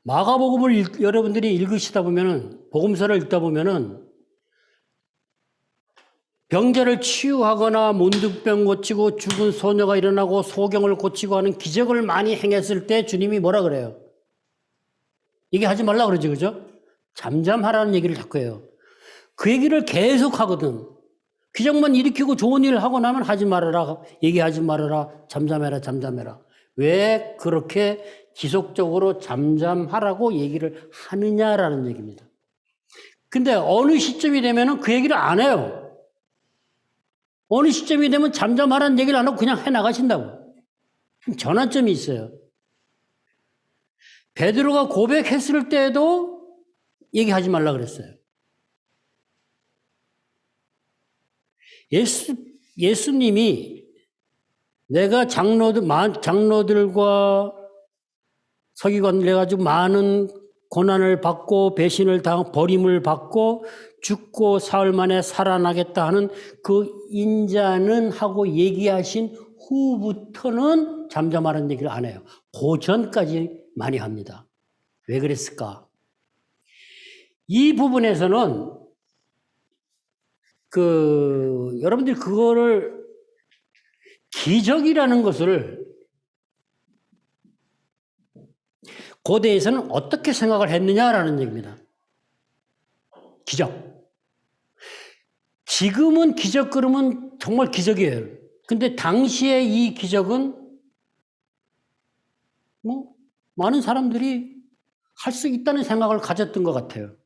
마가복음을 여러분들이 읽으시다 보면은, 복음서를 읽다 보면은, 병자를 치유하거나 문둥병 고치고 죽은 소녀가 일어나고 소경을 고치고 하는 기적을 많이 행했을 때 주님이 뭐라 그래요? 이게 하지 말라 그러지, 그죠? 잠잠하라는 얘기를 자꾸 해요. 그 얘기를 계속 하거든. 기적만 일으키고 좋은 일을 하고 나면 하지 말아라, 얘기하지 말아라, 잠잠해라, 잠잠해라. 왜 그렇게 지속적으로 잠잠하라고 얘기를 하느냐라는 얘기입니다. 근데 어느 시점이 되면은 그 얘기를 안 해요. 어느 시점이 되면 잠잠하라는 얘기를 안 하고 그냥 해나가신다고. 전환점이 있어요. 베드로가 고백했을 때도 얘기하지 말라 그랬어요. 예수님이 내가 장로들과 서기관들 해가지고 많은 고난을 받고 배신을 당하고 버림을 받고 죽고 사흘 만에 살아나겠다 하는 그 인자는 하고 얘기하신 후부터는 잠잠하라는 얘기를 안 해요. 그 전까지 많이 합니다. 왜 그랬을까? 이 부분에서는 여러분들이 그거를 기적이라는 것을 고대에서는 어떻게 생각을 했느냐라는 얘기입니다. 기적. 지금은 기적 그러면 정말 기적이에요. 근데 당시에 이 기적은 많은 사람들이 할 수 있다는 생각을 가졌던 것 같아요.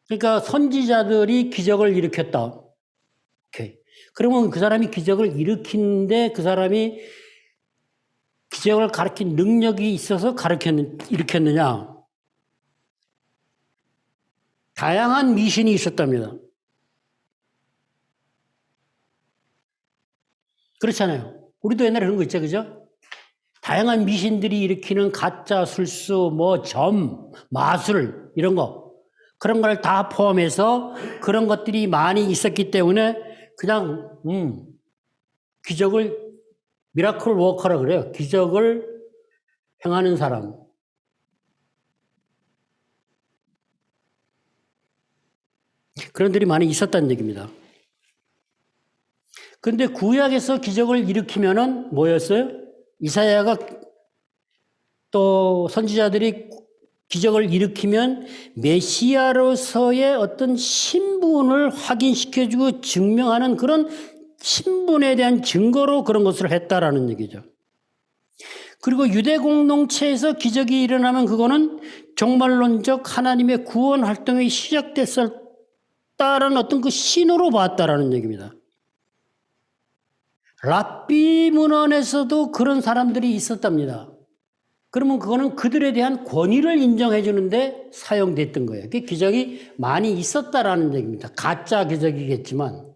그러니까 선지자들이 기적을 일으켰다. 오케이. 그러면 그 사람이 기적을 일으키는데 그 사람이 기적을 가르친 능력이 있어서 일으켰느냐? 다양한 미신이 있었답니다. 그렇잖아요. 우리도 옛날에 그런 거 있죠, 그죠? 다양한 미신들이 일으키는 가짜 술수, 마술, 이런 거. 그런 걸 다 포함해서 그런 것들이 많이 있었기 때문에 그냥, 기적을, 미라클 워커라 그래요. 기적을 행하는 사람. 그런 들이 많이 있었다는 얘기입니다. 근데 구약에서 기적을 일으키면은 뭐였어요? 이사야가 또 선지자들이 기적을 일으키면 메시아로서의 어떤 신분을 확인시켜주고 증명하는 그런 신분에 대한 증거로 그런 것을 했다라는 얘기죠. 그리고 유대 공동체에서 기적이 일어나면 그거는 종말론적 하나님의 구원 활동이 시작됐다라는 어떤 그 신호로 봤다라는 얘기입니다. 랍비 문헌에서도 그런 사람들이 있었답니다. 그러면 그거는 그들에 대한 권위를 인정해 주는데 사용됐던 거예요. 그 기적이 많이 있었다라는 얘기입니다. 가짜 기적이겠지만.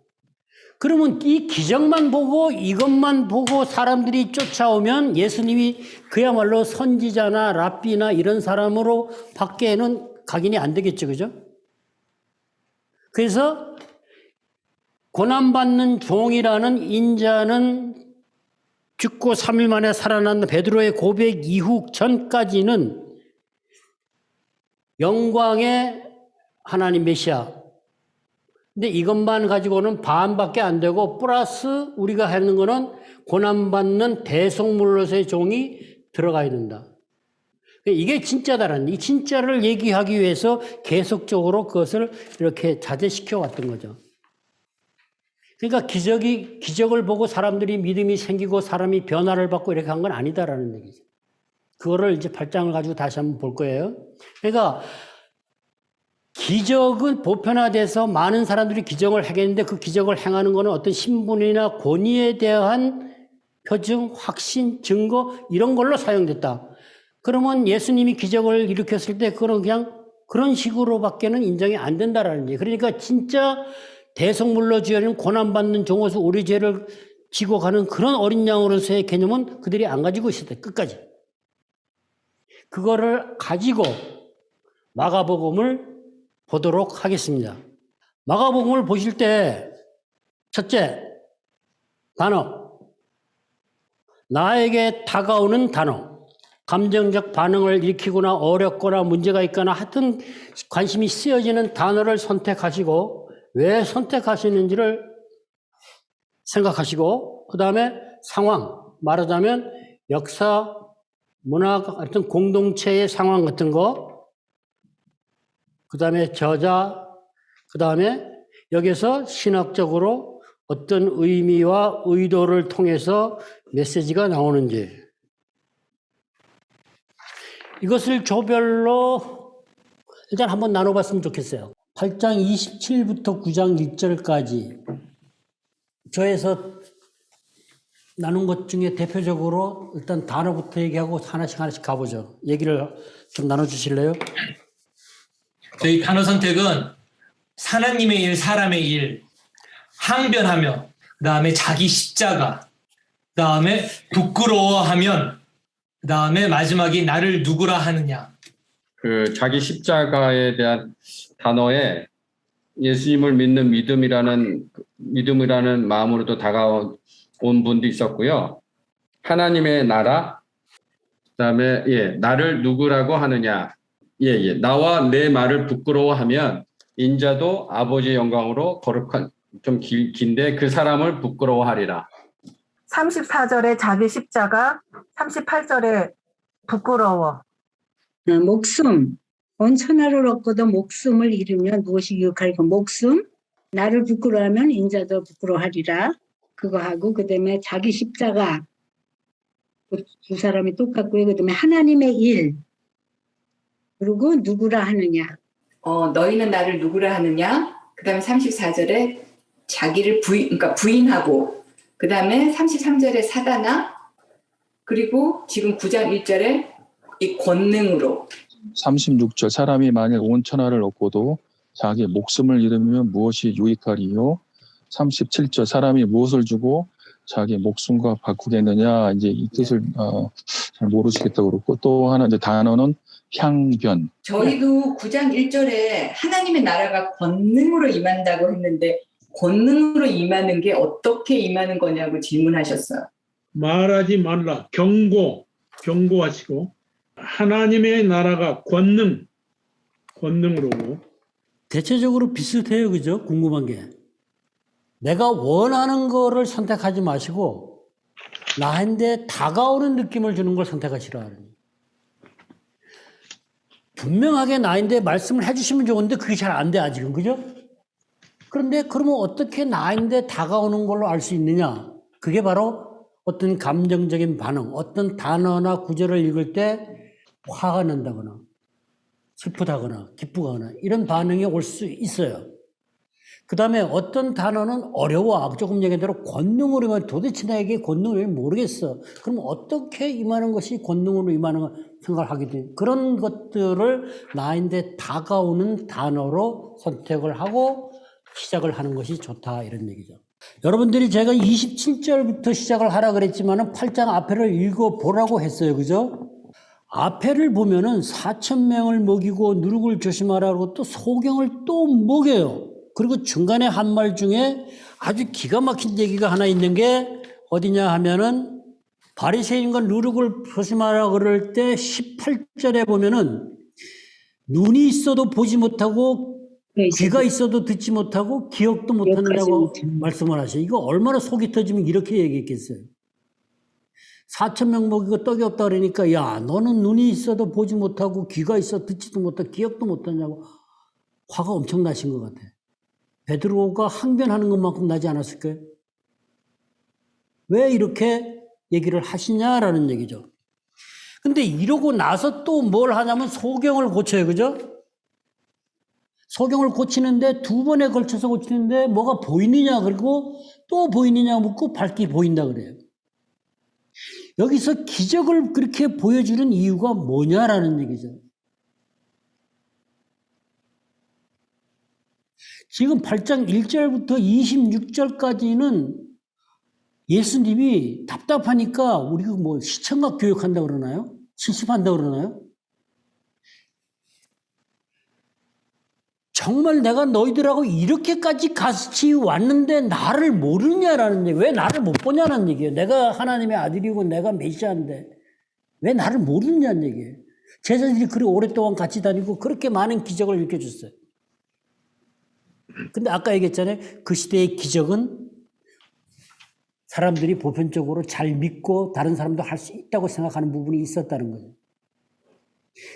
그러면 이 기적만 보고 이것만 보고 사람들이 쫓아오면 예수님이 그야말로 선지자나 랍비나 이런 사람으로 밖에는 각인이 안 되겠죠. 그죠? 그래서 고난받는 종이라는 인자는 죽고 3일 만에 살아난 베드로의 고백 이후 전까지는 영광의 하나님 메시아. 근데 이것만 가지고는 반밖에 안 되고 플러스 우리가 하는 거는 고난받는 대속물로서의 종이 들어가야 된다. 이게 진짜다라는, 이 진짜를 얘기하기 위해서 계속적으로 그것을 이렇게 자제시켜 왔던 거죠. 그러니까 기적을 보고 사람들이 믿음이 생기고 사람이 변화를 받고 이렇게 한 건 아니다라는 얘기죠. 그거를 이제 8장을 가지고 다시 한번 볼 거예요. 그러니까 기적은 보편화돼서 많은 사람들이 기적을 하겠는데 그 기적을 행하는 거는 어떤 신분이나 권위에 대한 표징, 확신, 증거 이런 걸로 사용됐다. 그러면 예수님이 기적을 일으켰을 때 그건 그냥 그런 식으로밖에는 인정이 안 된다라는 얘기예요. 그러니까 진짜 대속물로 지어진 고난받는 종으로서 우리 죄를 지고 가는 그런 어린 양으로서의 개념은 그들이 안 가지고 있었대, 끝까지. 그거를 가지고 마가복음을 보도록 하겠습니다. 마가복음을 보실 때 첫째 단어, 나에게 다가오는 단어. 감정적 반응을 일으키거나 어렵거나 문제가 있거나 하여튼 관심이 쓰여지는 단어를 선택하시고 왜 선택하시는지를 생각하시고 그 다음에 상황, 말하자면 역사, 문화, 하여튼 공동체의 상황 같은 거, 그 다음에 저자, 그 다음에 여기서 신학적으로 어떤 의미와 의도를 통해서 메시지가 나오는지 이것을 조별로 일단 한번 나눠봤으면 좋겠어요. 8장 27부터 9장 1절까지 저에서 나눈 것 중에 대표적으로 일단 단어부터 얘기하고 하나씩 가보죠. 얘기를 좀 나눠주실래요? 저희 단어 선택은 하나님의 일, 사람의 일, 항변하며, 그 다음에 자기 십자가, 그 다음에 부끄러워하면, 그 다음에 마지막이 나를 누구라 하느냐. 그 자기 십자가에 대한 단어에 예수님을 믿는 믿음이라는 마음으로도 다가온 분도 있었고요. 하나님의 나라, 그다음에 나를 누구라고 하느냐. 나와 내 말을 부끄러워하면 인자도 아버지의 영광으로 거룩한 좀 긴데 그 사람을 부끄러워하리라. 34절에 자기 십자가, 38절에 부끄러워. 목숨, 온 천하를 얻고도 목숨을 잃으면 무엇이 유익할까? 목숨, 나를 부끄러워하면 인자도 부끄러워하리라. 그거 하고 그다음에 자기 십자가, 두 사람이 똑같고요. 그다음에 하나님의 일, 그리고 누구라 하느냐. 너희는 나를 누구라 하느냐. 그다음에 34절에 자기를 부인하고, 그다음에 33절에 사단아, 그리고 지금 9장 1절에 이 권능으로. 36절 사람이 만일 온 천하를 얻고도 자기 목숨을 잃으면 무엇이 유익하리요. 37절 사람이 무엇을 주고 자기 목숨과 바꾸겠느냐. 이제 이 뜻을 잘 모르시겠다고 그렇고 또 하나 이제 단어는 향변. 저희도 9장 1절에 하나님의 나라가 권능으로 임한다고 했는데 권능으로 임하는 게 어떻게 임하는 거냐고 질문하셨어요. 말하지 말라. 경고하시고 하나님의 나라가 권능으로. 대체적으로 비슷해요. 그죠? 궁금한 게. 내가 원하는 거를 선택하지 마시고 나한테 다가오는 느낌을 주는 걸 선택하시라 하는. 분명하게 나한테 말씀을 해주시면 좋은데 그게 잘 안 돼 아직은. 그죠? 그런데 그러면 어떻게 나한테 다가오는 걸로 알 수 있느냐? 그게 바로 어떤 감정적인 반응, 어떤 단어나 구절을 읽을 때 화가 난다거나 슬프다거나 기쁘거나 이런 반응이 올 수 있어요. 그 다음에 어떤 단어는 어려워. 조금 얘기한 대로 권능으로 임하면 도대체 나에게 권능을 왜 모르겠어. 그럼 어떻게 임하는 것이 권능으로 임하는 가 생각을 하게 돼. 그런 것들을 나한테 다가오는 단어로 선택을 하고 시작을 하는 것이 좋다 이런 얘기죠. 여러분들이 제가 27절부터 시작을 하라 그랬지만은 8장 앞에를 읽어보라고 했어요. 그죠? 앞에를 보면은 4,000명을 먹이고 누룩을 조심하라고 또 소경을 또 먹여요. 그리고 중간에 한 말 중에 아주 기가 막힌 얘기가 하나 있는 게 어디냐 하면은 바리새인과 누룩을 조심하라 그럴 때 18절에 보면은 눈이 있어도 보지 못하고 귀가 있어도 듣지 못하고 기억도 못하느냐고 말씀을 하셔요. 이거 얼마나 속이 터지면 이렇게 얘기했겠어요. 4,000명 먹이고 떡이 없다 그러니까 야 너는 눈이 있어도 보지 못하고 귀가 있어 듣지도 못하고 기억도 못하냐고 화가 엄청 나신 것 같아요. 베드로가 항변하는 것만큼 나지 않았을까요? 왜 이렇게 얘기를 하시냐라는 얘기죠. 근데 이러고 나서 또 뭘 하냐면 소경을 고쳐요. 그죠? 소경을 고치는데 두 번에 걸쳐서 고치는데 뭐가 보이느냐 그리고 또 보이느냐 묻고 밝게 보인다 그래요. 여기서 기적을 그렇게 보여주는 이유가 뭐냐라는 얘기죠. 지금 8장 1절부터 26절까지는 예수님이 답답하니까 우리가 뭐 시청각 교육한다고 그러나요? 실습한다고 그러나요? 정말 내가 너희들하고 이렇게까지 같이 왔는데 나를 모르냐라는 얘기. 왜 나를 못 보냐는 얘기예요. 내가 하나님의 아들이고 내가 메시아인데 왜 나를 모르느냐는 얘기예요. 제자들이 그리 오랫동안 같이 다니고 그렇게 많은 기적을 일으켜줬어요. 근데 아까 얘기했잖아요. 그 시대의 기적은 사람들이 보편적으로 잘 믿고 다른 사람도 할 수 있다고 생각하는 부분이 있었다는 거죠.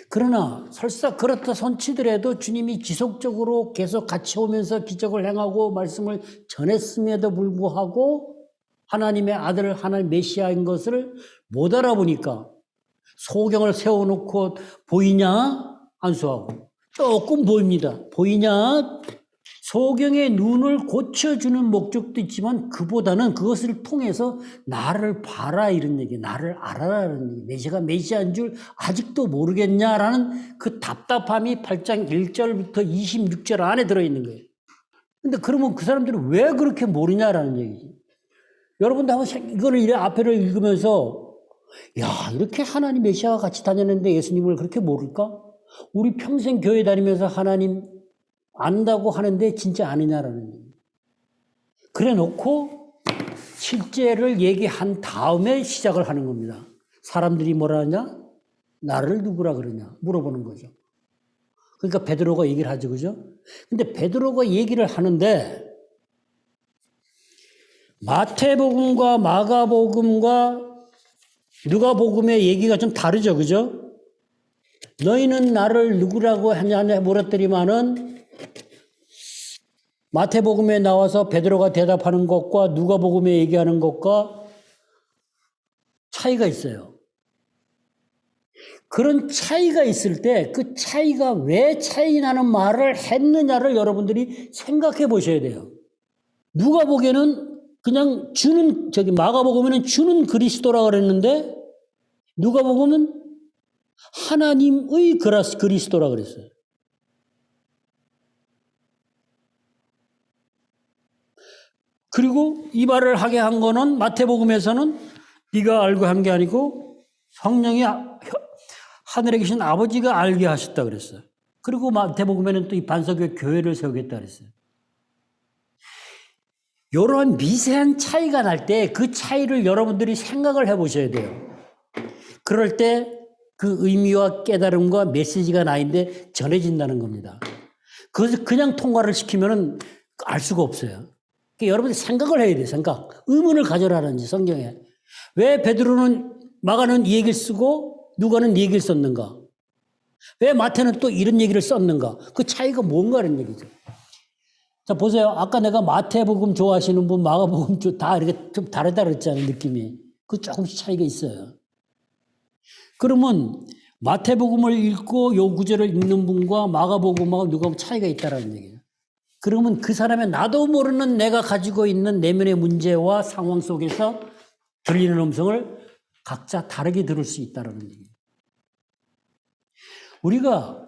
그러나 설사 그렇다 손치더라도 주님이 지속적으로 계속 같이 오면서 기적을 행하고 말씀을 전했음에도 불구하고 하나님의 아들, 하나님 메시아인 것을 못 알아보니까 소경을 세워놓고 보이냐? 안수하고 조금 보입니다. 보이냐? 소경의 눈을 고쳐주는 목적도 있지만 그보다는 그것을 통해서 나를 봐라 이런 얘기, 나를 알아라는 얘기, 메시아가 메시아인 줄 아직도 모르겠냐라는 그 답답함이 8장 1절부터 26절 안에 들어있는 거예요. 근데 그러면 그 사람들은 왜 그렇게 모르냐라는 얘기지. 여러분도 한번 이거를 이래 앞에를 읽으면서 야, 이렇게 하나님 메시아와 같이 다녔는데 예수님을 그렇게 모를까? 우리 평생 교회 다니면서 하나님 안다고 하는데 진짜 아니냐라는 얘기. 그래 놓고 실제를 얘기한 다음에 시작을 하는 겁니다. 사람들이 뭐라 하냐? 나를 누구라 그러냐? 물어보는 거죠. 그러니까 베드로가 얘기를 하죠. 그죠? 근데 베드로가 얘기를 하는데 마태복음과 마가복음과 누가복음의 얘기가 좀 다르죠. 그죠? 너희는 나를 누구라고 하냐 물었더니만은 마태복음에 나와서 베드로가 대답하는 것과 누가복음에 얘기하는 것과 차이가 있어요. 그런 차이가 있을 때 그 차이가 왜 차이 나는 말을 했느냐를 여러분들이 생각해 보셔야 돼요. 누가복음에는 그냥 주는 마가복음에는 주는 그리스도라 그랬는데 누가복음은 하나님의 그리스도라 그랬어요. 그리고 이 말을 하게 한 거는 마태복음에서는 네가 알고 한 게 아니고 성령이 하늘에 계신 아버지가 알게 하셨다 그랬어요. 그리고 마태복음에는 또 이 반석의 교회를 세우겠다 그랬어요. 이런 미세한 차이가 날 때 그 차이를 여러분들이 생각을 해보셔야 돼요. 그럴 때 그 의미와 깨달음과 메시지가 나인데 전해진다는 겁니다. 그것을 그냥 통과를 시키면 알 수가 없어요. 그러니까 여러분들이 생각을 해야 돼요. 생각. 의문을 가져라는지 성경에. 왜 베드로는 마가는 이 얘기를 쓰고 누가는 이 얘기를 썼는가? 왜 마태는 또 이런 얘기를 썼는가? 그 차이가 뭔가라는 얘기죠. 자, 보세요. 아까 내가 마태복음 좋아하시는 분, 마가복음 다 이렇게 좀 다르다 그랬잖아요. 느낌이. 그 조금씩 차이가 있어요. 그러면 마태복음을 읽고 요 구절을 읽는 분과 마가복음하고 누가복음 차이가 있다라는 얘기예요. 그러면 그 사람의 나도 모르는 내가 가지고 있는 내면의 문제와 상황 속에서 들리는 음성을 각자 다르게 들을 수 있다는 얘기예요. 우리가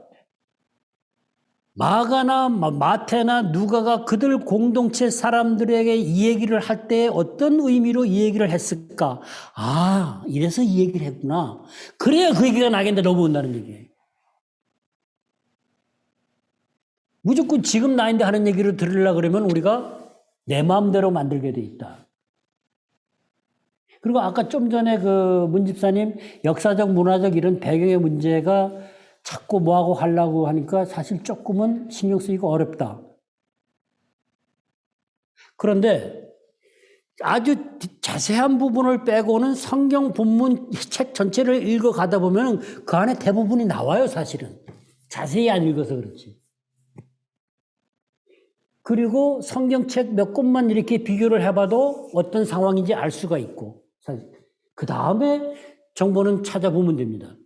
마가나 마태나 누가가 그들 공동체 사람들에게 이 얘기를 할 때 어떤 의미로 이 얘기를 했을까? 아, 이래서 이 얘기를 했구나. 그래야 그 얘기가 나겠는데 넘어온다는 얘기예요. 무조건 지금 나인데 하는 얘기를 들으려고 그러면 우리가 내 마음대로 만들게 돼 있다. 그리고 아까 좀 전에 그 문 집사님 역사적, 문화적 이런 배경의 문제가 자꾸 뭐하고 하려고 하니까 사실 조금은 신경 쓰이고 어렵다. 그런데 아주 자세한 부분을 빼고는 성경 본문 책 전체를 읽어가다 보면 그 안에 대부분이 나와요, 사실은. 자세히 안 읽어서 그렇지. 그리고 성경책 몇 곳만 이렇게 비교를 해봐도 어떤 상황인지 알 수가 있고, 그 다음에 정보는 찾아보면 됩니다.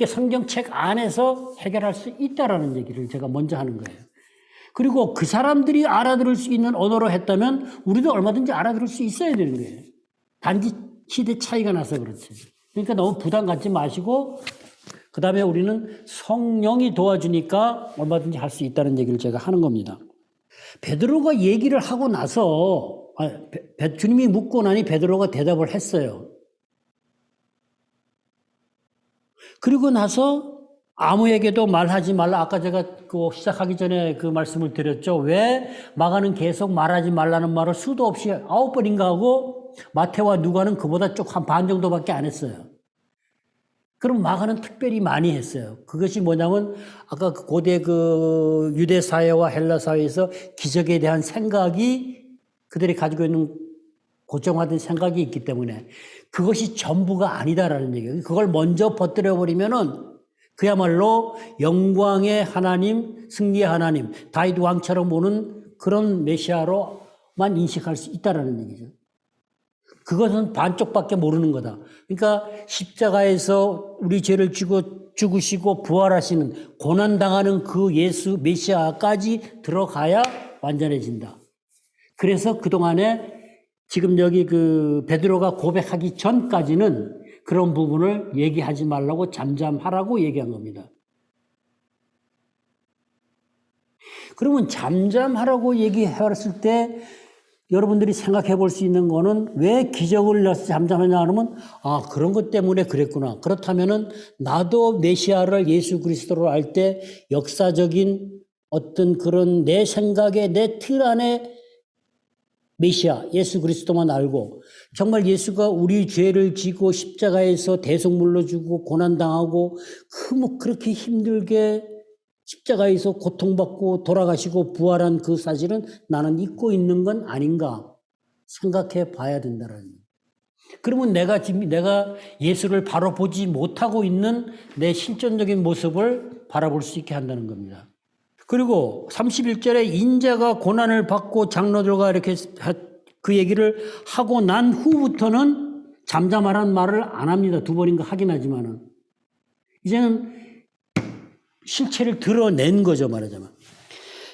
성경책 안에서 해결할 수 있다라는 얘기를 제가 먼저 하는 거예요. 그리고 그 사람들이 알아들을 수 있는 언어로 했다면 우리도 얼마든지 알아들을 수 있어야 되는 거예요. 단지 시대 차이가 나서 그렇지. 그러니까 너무 부담 갖지 마시고 그 다음에 우리는 성령이 도와주니까 얼마든지 할 수 있다는 얘기를 제가 하는 겁니다. 베드로가 얘기를 하고 나서 주님이 묻고 나니 베드로가 대답을 했어요. 그리고 나서 아무에게도 말하지 말라. 아까 제가 그 시작하기 전에 그 말씀을 드렸죠. 왜 마가는 계속 말하지 말라는 말을 수도 없이 9번인가 하고 마태와 누가는 그보다 쭉 한 반 정도밖에 안 했어요. 그럼 마가는 특별히 많이 했어요. 그것이 뭐냐면 아까 그 고대 그 유대 사회와 헬라 사회에서 기적에 대한 생각이 그들이 가지고 있는 고정화된 생각이 있기 때문에 그것이 전부가 아니다라는 얘기예요. 그걸 먼저 퍼뜨려 버리면은 그야말로 영광의 하나님, 승리의 하나님, 다윗 왕처럼 오는 그런 메시아로만 인식할 수 있다라는 얘기죠. 그것은 반쪽밖에 모르는 거다. 그러니까 십자가에서 우리 죄를 지고 죽으시고 부활하시는 고난당하는 그 예수 메시아까지 들어가야 완전해진다. 그래서 그동안에 지금 여기 그 베드로가 고백하기 전까지는 그런 부분을 얘기하지 말라고 잠잠하라고 얘기한 겁니다. 그러면 잠잠하라고 얘기했을 때 여러분들이 생각해 볼 수 있는 거는 왜 기적을 잠잠하냐 하면 아 그런 것 때문에 그랬구나. 그렇다면은 나도 메시아를 예수 그리스도로 알 때 역사적인 어떤 그런 내 생각에 내 틀 안에 메시아 예수 그리스도만 알고 정말 예수가 우리 죄를 지고 십자가에서 대속물로 주고 고난당하고 그렇게 힘들게 십자가에서 고통받고 돌아가시고 부활한 그 사실은 나는 잊고 있는 건 아닌가 생각해 봐야 된다는 거예요. 그러면 내가 예수를 바로 보지 못하고 있는 내 실존적인 모습을 바라볼 수 있게 한다는 겁니다. 그리고 31절에 인자가 고난을 받고 장로들과 이렇게 그 얘기를 하고 난 후부터는 잠잠하라는 말을 안 합니다. 두 번인가 하긴 하지만은 이제는 실체를 드러낸 거죠, 말하자면.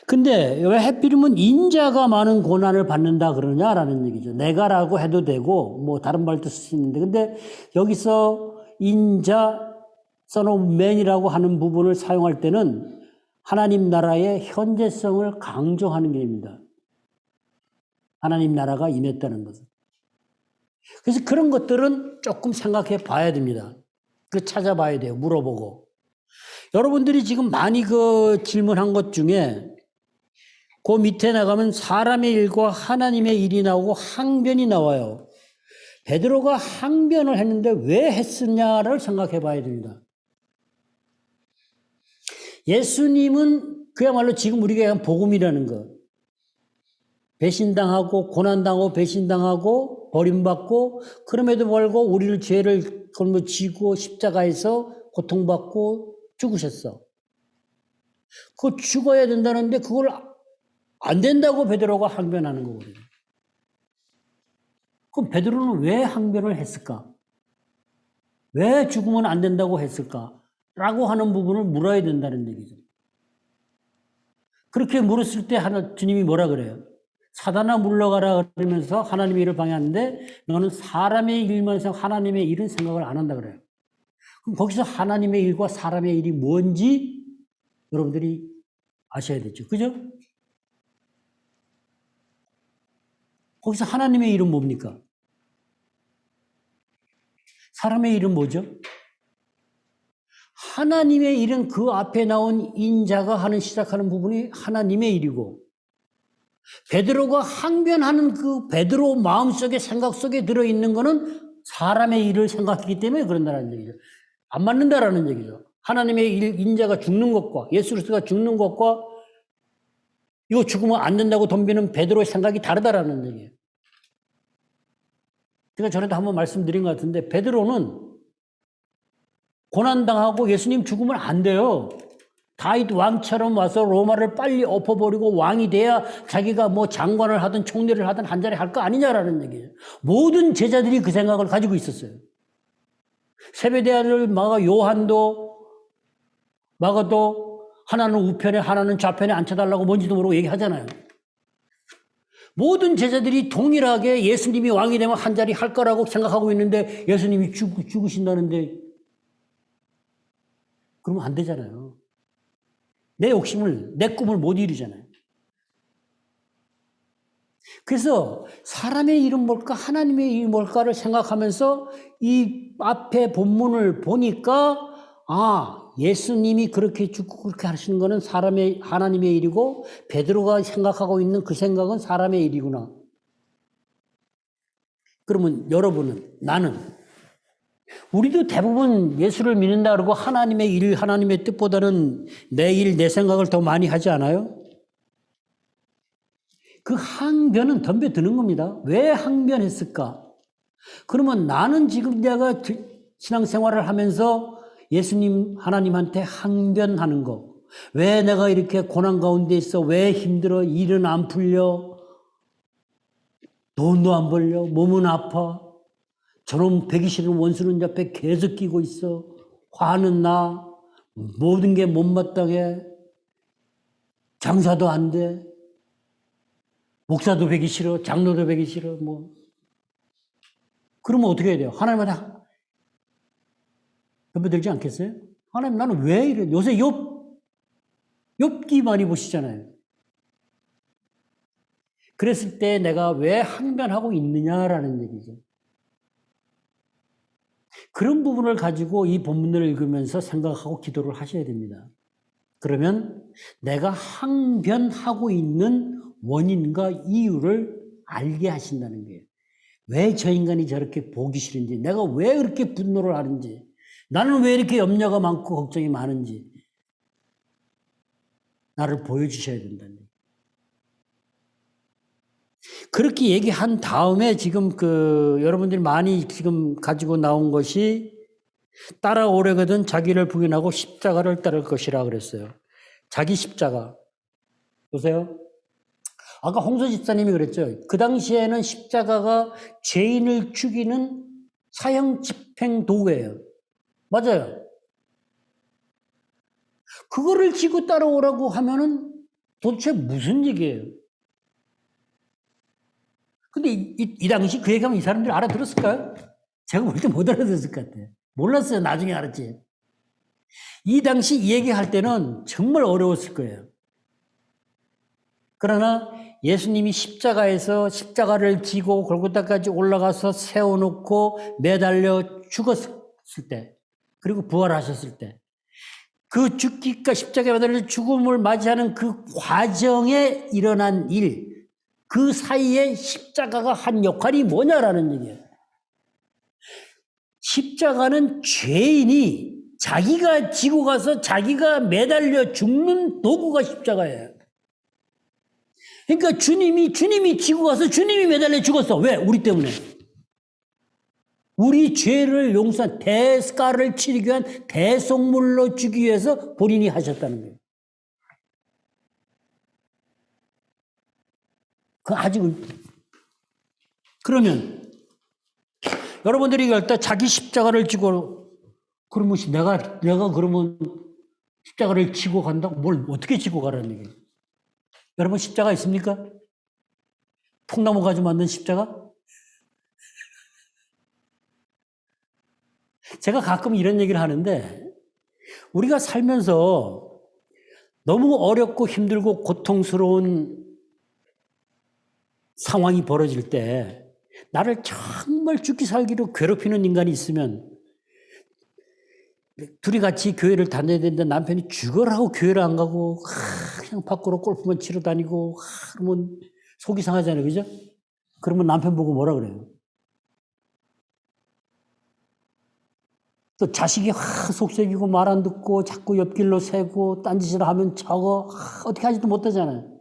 근데 왜 하필이면 인자가 많은 고난을 받는다 그러냐라는 얘기죠. 내가라고 해도 되고 뭐 다른 말도 쓸 수 있는데 근데 여기서 인자, son of man이라고 하는 부분을 사용할 때는 하나님 나라의 현재성을 강조하는 게입니다. 하나님 나라가 임했다는 것은. 그래서 그런 것들은 조금 생각해 봐야 됩니다. 그 찾아봐야 돼요. 물어보고. 여러분들이 지금 많이 그 질문한 것 중에 그 밑에 나가면 사람의 일과 하나님의 일이 나오고 항변이 나와요. 베드로가 항변을 했는데 왜 했느냐를 생각해 봐야 됩니다. 예수님은 그야말로 지금 우리가 얘기한 복음이라는 것. 배신당하고 고난당하고 배신당하고 버림받고 그럼에도 불구하고 우리를 죄를 걸머쥐고 십자가에서 고통받고 죽으셨어. 그거 죽어야 된다는데 그걸 안 된다고 베드로가 항변하는 거거든요. 그럼 베드로는 왜 항변을 했을까? 왜 죽으면 안 된다고 했을까? 라고 하는 부분을 물어야 된다는 얘기죠. 그렇게 물었을 때 주님이 뭐라 그래요? 사단아 물러가라 그러면서 하나님의 일을 방해하는데 너는 사람의 일만 생각, 하나님의 일은 생각을 안 한다 그래요. 그럼 거기서 하나님의 일과 사람의 일이 뭔지 여러분들이 아셔야 되죠. 그죠? 거기서 하나님의 일은 뭡니까? 사람의 일은 뭐죠? 하나님의 일은 그 앞에 나온 인자가 시작하는 부분이 하나님의 일이고 베드로가 항변하는 그 베드로 마음속에 생각 속에 들어있는 거는 사람의 일을 생각하기 때문에 그런다는 얘기죠. 안 맞는다라는 얘기죠. 하나님의 일, 인자가 죽는 것과 예수 그리스도가 죽는 것과 이거 죽으면 안 된다고 덤비는 베드로의 생각이 다르다라는 얘기예요. 제가 전에도 한번 말씀드린 것 같은데 베드로는 고난당하고 예수님 죽으면 안 돼요. 다윗 왕처럼 와서 로마를 빨리 엎어버리고 왕이 돼야 자기가 뭐 장관을 하든 총리를 하든 한 자리 할 거 아니냐라는 얘기예요. 모든 제자들이 그 생각을 가지고 있었어요. 세베대아를 마가도 하나는 우편에 하나는 좌편에 앉혀달라고 뭔지도 모르고 얘기하잖아요. 모든 제자들이 동일하게 예수님이 왕이 되면 한 자리 할 거라고 생각하고 있는데 예수님이 죽으신다는데 그러면 안 되잖아요. 내 욕심을, 내 꿈을 못 이루잖아요. 그래서 사람의 일은 뭘까, 하나님의 일이 뭘까를 생각하면서 이 앞에 본문을 보니까 예수님이 그렇게 죽고 그렇게 하시는 거는 하나님의 일이고 베드로가 생각하고 있는 그 생각은 사람의 일이구나. 그러면 여러분은, 나는 우리도 대부분 예수를 믿는다 그러고 하나님의 일, 하나님의 뜻보다는 내 일, 내 생각을 더 많이 하지 않아요? 그 항변은 덤벼드는 겁니다. 왜 항변했을까? 그러면 나는 지금 내가 신앙생활을 하면서 예수님, 하나님한테 항변하는 거. 왜 내가 이렇게 고난 가운데 있어? 왜 힘들어? 일은 안 풀려? 돈도 안 벌려? 몸은 아파? 저놈 배기 싫은 원수는 옆에 계속 끼고 있어. 화는 나. 모든 게 못마땅해. 장사도 안 돼. 목사도 배기 싫어. 장로도 배기 싫어. 뭐. 그러면 어떻게 해야 돼요? 하나님한테 덤벼들지 않겠어요? 하나님 나는 왜 이래? 요새 욥기 많이 보시잖아요. 그랬을 때 내가 왜 항변하고 있느냐라는 얘기죠. 그런 부분을 가지고 이 본문을 읽으면서 생각하고 기도를 하셔야 됩니다. 그러면 내가 항변하고 있는 원인과 이유를 알게 하신다는 거예요. 왜 저 인간이 저렇게 보기 싫은지, 내가 왜 그렇게 분노를 하는지, 나는 왜 이렇게 염려가 많고 걱정이 많은지 나를 보여주셔야 된다는 거예요. 그렇게 얘기한 다음에 지금 여러분들이 많이 지금 가지고 나온 것이 따라오려거든 자기를 부인하고 십자가를 따를 것이라 그랬어요. 자기 십자가. 보세요. 아까 홍서 집사님이 그랬죠. 그 당시에는 십자가가 죄인을 죽이는 사형 집행 도구예요. 맞아요. 그거를 지고 따라오라고 하면은 도대체 무슨 얘기예요? 근데 이 당시 그 얘기하면 이 사람들이 알아들었을까요? 제가 볼 때 못 알아들었을 것 같아요. 몰랐어요. 나중에 알았지. 이 당시 이 얘기할 때는 정말 어려웠을 거예요. 그러나 예수님이 십자가에서 십자가를 지고 골고다까지 올라가서 세워놓고 매달려 죽었을 때, 그리고 부활하셨을 때, 그 죽기가 십자가에 매달려 죽음을 맞이하는 그 과정에 일어난 일, 그 사이에 십자가가 한 역할이 뭐냐라는 얘기예요. 십자가는 죄인이 자기가 지고 가서 자기가 매달려 죽는 도구가 십자가예요. 그러니까 주님이 지고 가서 주님이 매달려 죽었어. 왜? 우리 때문에. 우리 죄를 용서한 대가를 치르기 위한 대속물로 주기 위해서 본인이 하셨다는 거예요. 그 아직은. 그러면 여러분들이 얘기할 때 자기 십자가를 지고, 그러면 내가 그러면 십자가를 지고 간다고? 뭘 어떻게 지고 가라는 얘기예요? 여러분 십자가 있습니까? 통나무 가지고 만든 십자가? 제가 가끔 이런 얘기를 하는데, 우리가 살면서 너무 어렵고 힘들고 고통스러운 상황이 벌어질 때 나를 정말 죽기 살기로 괴롭히는 인간이 있으면, 둘이 같이 교회를 다녀야 되는데 남편이 죽으라고 교회를 안 가고 그냥 밖으로 골프만 치러 다니고 그러면 속이 상하잖아요. 그죠? 그러면 남편 보고 뭐라 그래요? 또 자식이 속썩이고 말 안 듣고 자꾸 옆길로 새고 딴짓을 하면 저거 어떻게 하지도 못하잖아요.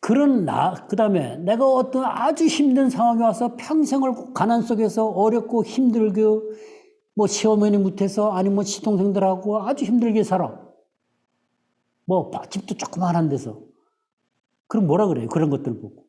그런 그 다음에 내가 어떤 아주 힘든 상황에 와서 평생을 가난 속에서 어렵고 힘들게 뭐 시어머니 못해서 아니면 뭐 시동생들하고 아주 힘들게 살아. 뭐 집도 조그만한 데서. 그럼 뭐라 그래요? 그런 것들 보고.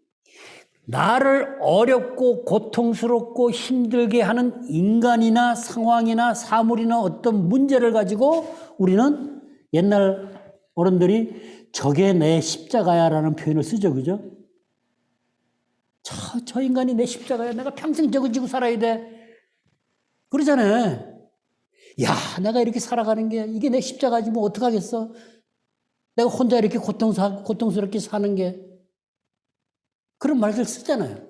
나를 어렵고 고통스럽고 힘들게 하는 인간이나 상황이나 사물이나 어떤 문제를 가지고 우리는 옛날 어른들이 저게 내 십자가야라는 표현을 쓰죠. 그죠? 저 인간이 내 십자가야. 내가 평생 저거 지고 살아야 돼. 그러잖아요. 야, 내가 이렇게 살아가는 게 이게 내 십자가지 뭐 어떡하겠어? 내가 혼자 이렇게 고통스럽게 사는 게. 그런 말들 쓰잖아요.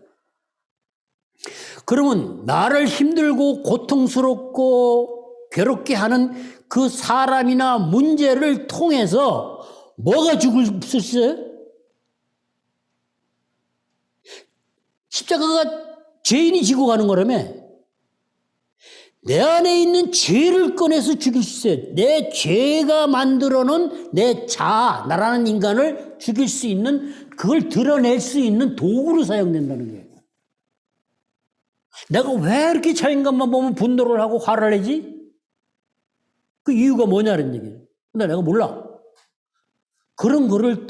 그러면 나를 힘들고 고통스럽고 괴롭게 하는 그 사람이나 문제를 통해서 뭐가 죽을 수 있어요? 십자가가 죄인이 지고 가는 거라며. 내 안에 있는 죄를 꺼내서 죽일 수 있어요. 내 죄가 만들어 놓은 내 자아, 나라는 인간을 죽일 수 있는, 그걸 드러낼 수 있는 도구로 사용된다는 거예요. 내가 왜 이렇게 저 인간만 보면 분노를 하고 화를 내지? 그 이유가 뭐냐는 얘기예요. 근데 내가 몰라. 그런 거를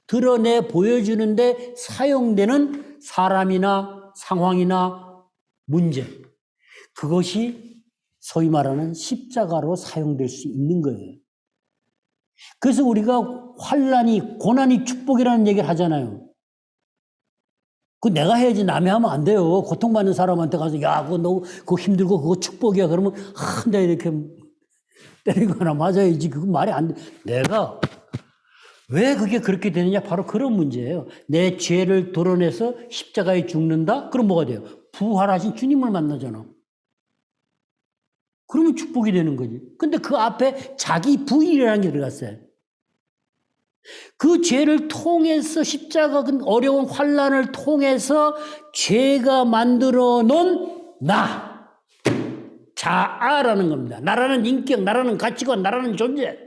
드러내 보여주는데 사용되는 사람이나 상황이나 문제. 그것이 소위 말하는 십자가로 사용될 수 있는 거예요. 그래서 우리가 환난이, 고난이 축복이라는 얘기를 하잖아요. 그거 내가 해야지 남이 하면 안 돼요. 고통받는 사람한테 가서 야, 그거 힘들고 그거 축복이야. 그러면 내가 이렇게 때리고 하나 맞아야지. 그거 말이 안 돼. 내가 왜 그게 그렇게 되느냐? 바로 그런 문제예요. 내 죄를 드러내서 십자가에 죽는다? 그럼 뭐가 돼요? 부활하신 주님을 만나잖아. 그러면 축복이 되는 거지. 근데 그 앞에 자기 부인이라는 게 들어갔어요. 그 죄를 통해서 십자가 그 어려운 환난을 통해서 죄가 만들어 놓은 나, 자아라는 겁니다. 나라는 인격, 나라는 가치관, 나라는 존재.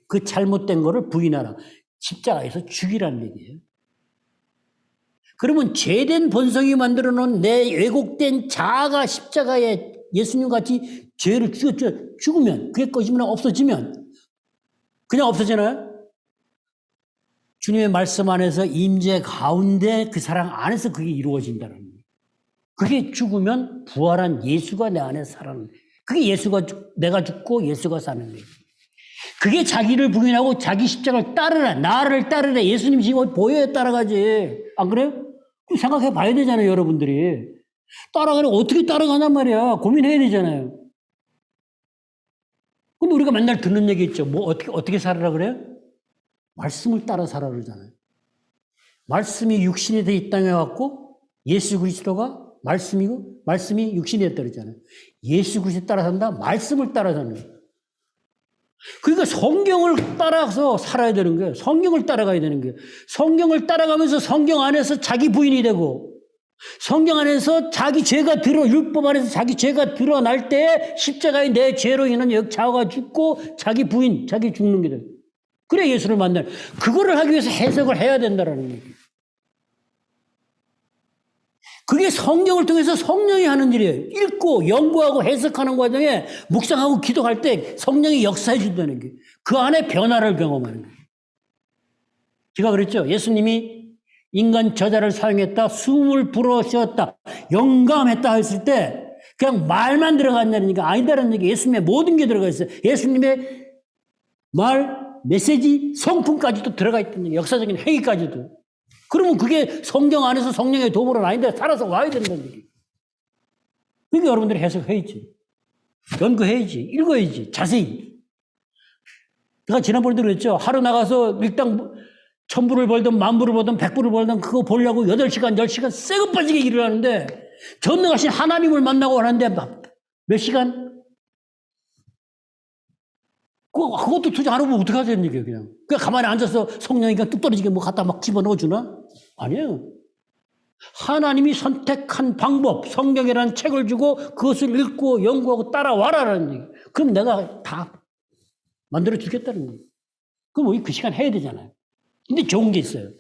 그 잘못된 거를 부인하라. 십자가에서 죽이라는 얘기예요. 그러면 죄된 본성이 만들어 놓은 내 왜곡된 자아가 십자가에 예수님 같이 죄를 죽으면, 그게 꺼지면 없어지면 그냥 없어지나요? 주님의 말씀 안에서 임재 가운데 그 사랑 안에서 그게 이루어진다는 거예요. 그게 죽으면 부활한 예수가 내 안에 살아나는 거예요. 그게 예수가 내가 죽고 예수가 사는 거예요. 그게 자기를 부인하고 자기 십자가를 따르라. 나를 따르라. 예수님 지금 보여야 따라가지. 안 그래요? 생각해 봐야 되잖아요, 여러분들이. 따라가려고 어떻게 따라가냔 말이야. 고민해야 되잖아요. 근데 우리가 맨날 듣는 얘기 있죠. 뭐 어떻게 살아라 그래요? 말씀을 따라 살아 그러잖아요. 말씀이 육신이 돼 이 땅에 왔고 예수 그리스도가 말씀이고 말씀이 육신이 됐다 그랬잖아요. 예수 그리스도 따라 산다? 말씀을 따라 사는 거예요. 그러니까 성경을 따라서 살아야 되는 거예요. 성경을 따라가야 되는 거예요. 성경을 따라가면서 성경 안에서 자기 부인이 되고 성경 안에서 자기 죄가 율법 안에서 자기 죄가 드러날 때 십자가에 내 죄로 인한 자아가 죽고 자기 부인, 자기 죽는 게 돼요. 그래 예수를 만나요. 그거를 하기 위해서 해석을 해야 된다는 얘기예요. 그게 성경을 통해서 성령이 하는 일이에요. 읽고 연구하고 해석하는 과정에 묵상하고 기도할 때 성령이 역사해 준다는 게 그 안에 변화를 경험하는 거예요. 제가 그랬죠. 예수님이 인간 저자를 사용했다, 숨을 불어 쉬었다, 영감했다 했을 때 그냥 말만 들어갔냐니까 아니다라는 얘기. 예수님의 모든 게 들어가 있어요. 예수님의 말, 메시지, 성품까지도 들어가 있다는 얘기. 역사적인 행위까지도. 그러면 그게 성경 안에서 성령의 도움으로는 아닌데 살아서 와야 된다는 얘기. 그러니까 여러분들이 해석해야지. 연구해야지. 읽어야지. 자세히. 제가 지난번에도 그랬죠. 하루 나가서 일당 1000불을 벌든 10,000불을 벌든 100불을 벌든 그거 보려고 8시간, 10시간 쇠고 빠지게 일을 하는데 전능하신 하나님을 만나고 하는데 몇 시간? 그것도 투자 안 하면 어떡하자는 얘기예요, 그냥. 그냥 가만히 앉아서 성령이 그냥 뚝 떨어지게 뭐 갖다 막 집어넣어 주나? 아니에요. 하나님이 선택한 방법, 성경이라는 책을 주고 그것을 읽고 연구하고 따라와라라는 얘기. 그럼 내가 다 만들어 주겠다는 얘기. 그럼 우리 그 시간 해야 되잖아요. 근데 좋은 게 있어요.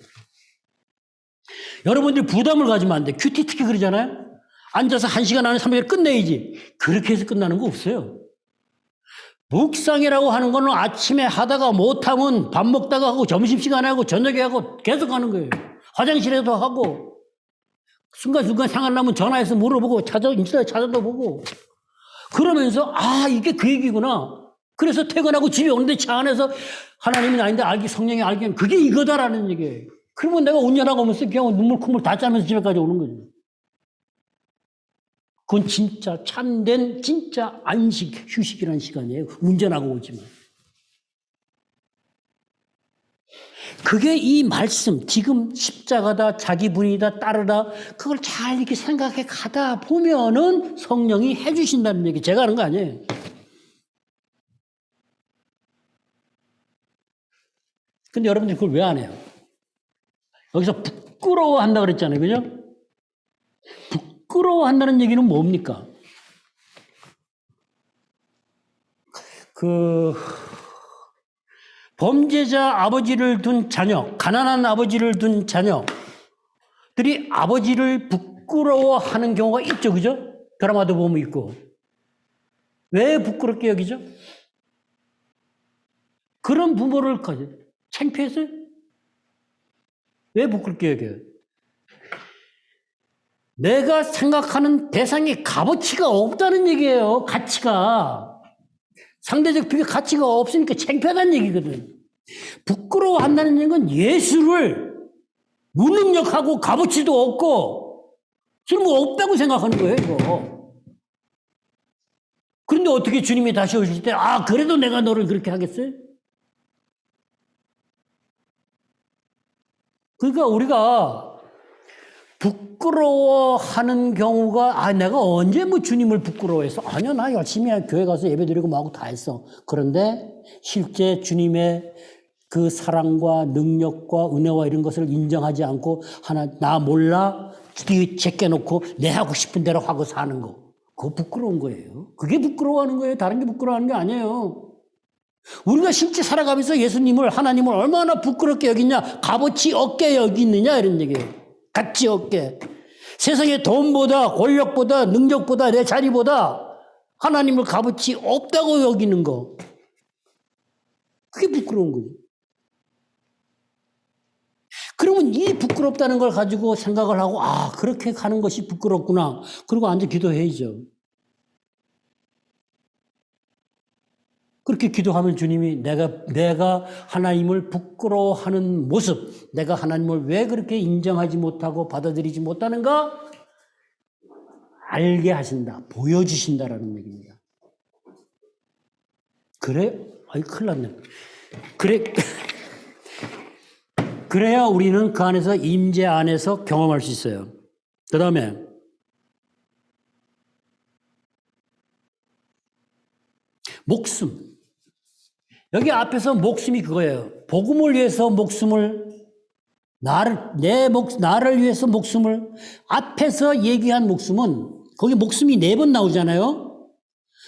여러분들이 부담을 가지면 안 돼. 큐티 특히 그러잖아요. 앉아서 1시간 안에 300일 끝내야지. 그렇게 해서 끝나는 거 없어요. 묵상이라고 하는 거는 아침에 하다가 못하면 밥 먹다가 하고 점심시간에 하고 저녁에 하고 계속 하는 거예요. 화장실에도 하고 순간순간 생각나면 전화해서 물어보고 인터넷 찾아도 보고 그러면서 이게 그 얘기구나. 그래서 퇴근하고 집에 오는데 차 안에서 하나님이 아닌데 성령이 알기엔 그게 이거다라는 얘기예요. 그러면 내가 운전하고 오면서 그냥 눈물 콧물 다 짜면서 집에까지 오는 거죠. 그건 진짜 참된 진짜 안식, 휴식이라는 시간이에요. 운전하고 오지만. 그게 이 말씀, 지금 십자가다, 자기 분이다, 따르다, 그걸 잘 이렇게 생각해 가다 보면은 성령이 해주신다는 얘기. 제가 하는 거 아니에요. 근데 여러분들이 그걸 왜 안 해요? 여기서 부끄러워한다 그랬잖아요. 그죠? 부끄러워한다는 얘기는 뭡니까? 범죄자 아버지를 둔 자녀, 가난한 아버지를 둔 자녀들이 아버지를 부끄러워하는 경우가 있죠, 그죠? 드라마도 보면 있고. 왜 부끄럽게 여기죠? 그런 부모를 창피해서요? 왜 부끄럽게 여겨요? 내가 생각하는 대상에 값어치가 없다는 얘기예요. 가치가. 상대적 비교 가치가 없으니까 창피하다는 얘기거든. 부끄러워한다는 얘기는 예수를 무능력하고 값어치도 없고 쓸모 없다고 생각하는 거예요, 이거. 그런데 어떻게 주님이 다시 오실 때, 그래도 내가 너를 그렇게 하겠어요? 그러니까 우리가 부끄러워하는 경우가 내가 언제 뭐 주님을 부끄러워해서 아니요 나 열심히 교회 가서 예배드리고 뭐하고 다 했어. 그런데 실제 주님의 그 사랑과 능력과 은혜와 이런 것을 인정하지 않고 나 몰라 뒤에 제껴놓고 내 하고 싶은 대로 하고 사는 거, 그거 부끄러운 거예요. 그게 부끄러워하는 거예요. 다른 게 부끄러워하는 게 아니에요. 우리가 실제 살아가면서 예수님을, 하나님을 얼마나 부끄럽게 여기냐, 값어치 없게 여기느냐 이런 얘기예요. 가치 없게. 세상의 돈보다 권력보다 능력보다 내 자리보다 하나님을 값어치 없다고 여기는 거, 그게 부끄러운 거죠. 그러면 이 부끄럽다는 걸 가지고 생각을 하고 그렇게 가는 것이 부끄럽구나. 그리고 앉아 기도해야죠. 그렇게 기도하면 주님이 내가 하나님을 부끄러워하는 모습, 내가 하나님을 왜 그렇게 인정하지 못하고 받아들이지 못하는가 알게 하신다, 보여주신다라는 얘기입니다. 그래? 큰일 났네. 그래야 우리는 그 안에서, 임재 안에서 경험할 수 있어요. 그 다음에 목숨. 여기 앞에서 목숨이 그거예요. 복음을 위해서 목숨을, 나를 위해서 목숨을, 앞에서 얘기한 목숨은, 거기 목숨이 4번 나오잖아요.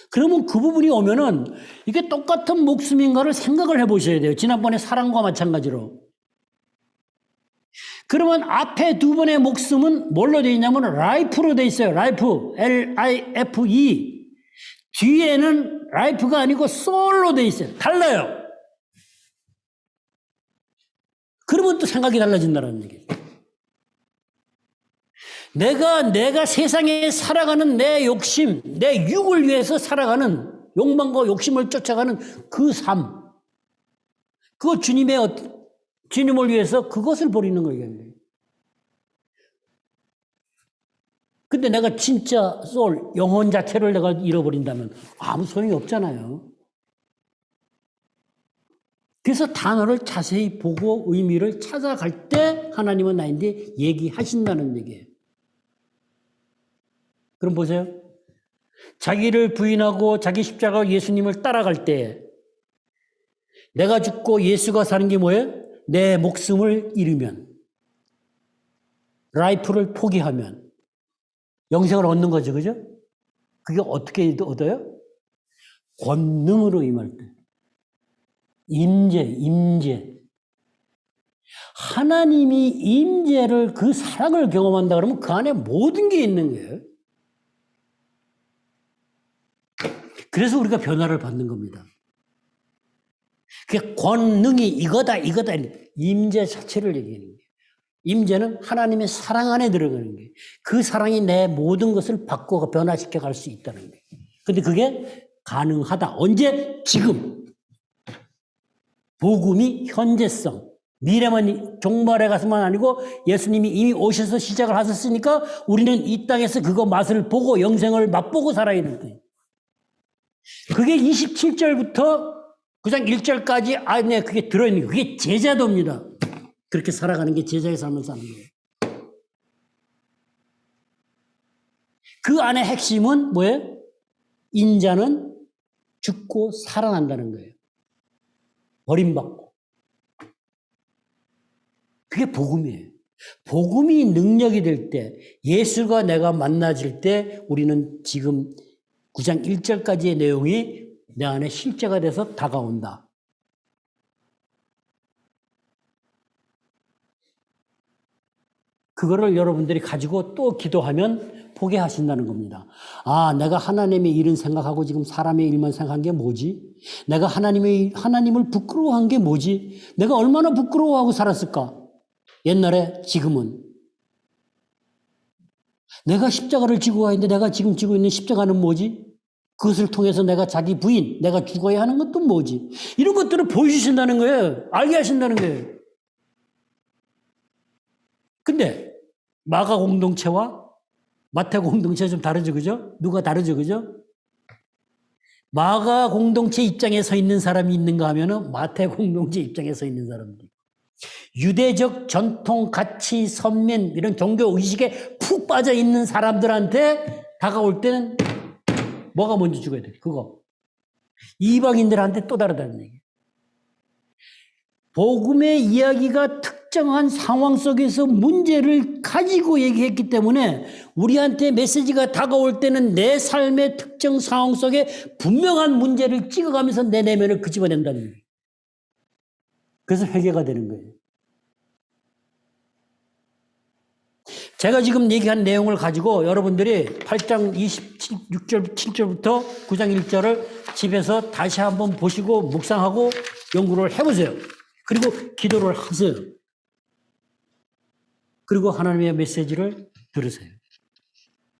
그러면 그 부분이 오면은 이게 똑같은 목숨인가를 생각을 해보셔야 돼요. 지난번에 사랑과 마찬가지로. 그러면 앞에 2번의 목숨은 뭘로 되어 있냐면 life로 되어 있어요. life, L-I-F-E. 뒤에는 life가 아니고 soul로 되어 있어요. 달라요. 그러면 또 생각이 달라진다는 얘기예요. 내가 세상에 살아가는 내 욕심, 내 육을 위해서 살아가는 욕망과 욕심을 쫓아가는 그 삶, 그거 주님을 위해서 그것을 버리는 거예요. 근데 내가 진짜 영혼 자체를 내가 잃어버린다면 아무 소용이 없잖아요. 그래서 단어를 자세히 보고 의미를 찾아갈 때 하나님은 나인데 얘기하신다는 얘기예요. 그럼 보세요. 자기를 부인하고 자기 십자가 예수님을 따라갈 때 내가 죽고 예수가 사는 게 뭐예요? 내 목숨을 잃으면, 라이프를 포기하면 영생을 얻는 거죠. 그죠? 그게 어떻게 얻어요? 권능으로 임할 때. 임재. 하나님이 임재를, 그 사랑을 경험한다 그러면 그 안에 모든 게 있는 거예요. 그래서 우리가 변화를 받는 겁니다. 그게 권능이 이거다. 임재 자체를 얘기하는 거예요. 임재는 하나님의 사랑 안에 들어가는 거예요. 그 사랑이 내 모든 것을 바꿔 변화시켜 갈 수 있다는 거예요. 근데 그게 가능하다. 언제? 지금. 복음이 현재성. 미래만, 종말에 가서만 아니고 예수님이 이미 오셔서 시작을 하셨으니까 우리는 이 땅에서 그거 맛을 보고 영생을 맛보고 살아야 될 거예요. 그게 27절부터 9장 1절까지 안에 그게 들어있는 거예요. 그게 제자도입니다. 그렇게 살아가는 게 제자의 삶을 사는 거예요. 그 안에 핵심은 뭐예요? 인자는 죽고 살아난다는 거예요. 버림받고. 그게 복음이에요. 복음이 능력이 될 때, 예수가 내가 만나질 때 우리는 지금 9장 1절까지의 내용이 내 안에 실제가 돼서 다가온다. 그거를 여러분들이 가지고 또 기도하면 보게 하신다는 겁니다. 아, 내가 하나님의 일은 생각하고 지금 사람의 일만 생각한 게 뭐지? 내가 하나님을 부끄러워한 게 뭐지? 내가 얼마나 부끄러워하고 살았을까? 옛날에, 지금은. 내가 십자가를 지고 가 있는데 내가 지금 지고 있는 십자가는 뭐지? 그것을 통해서 내가 자기 부인, 내가 죽어야 하는 것도 뭐지? 이런 것들을 보여주신다는 거예요. 알게 하신다는 거예요. 근데 마가 공동체와 마태 공동체가 좀 다르죠, 그죠? 누가 다르죠, 그죠? 마가 공동체 입장에 서 있는 사람이 있는가 하면은 마태 공동체 입장에 서 있는 사람들. 유대적 전통, 가치, 선민, 이런 종교 의식에 푹 빠져 있는 사람들한테 다가올 때는 뭐가 먼저 죽어야 돼? 그거. 이방인들한테 또 다르다는 얘기예요. 복음의 이야기가 특정한 상황 속에서 문제를 가지고 얘기했기 때문에 우리한테 메시지가 다가올 때는 내 삶의 특정 상황 속에 분명한 문제를 찍어가면서 내 내면을 끄집어낸다는 거예요. 그래서 회개가 되는 거예요. 제가 지금 얘기한 내용을 가지고 여러분들이 8장 26절, 7절부터 9장 1절을 집에서 다시 한번 보시고 묵상하고 연구를 해보세요. 그리고 기도를 하세요. 그리고 하나님의 메시지를 들으세요.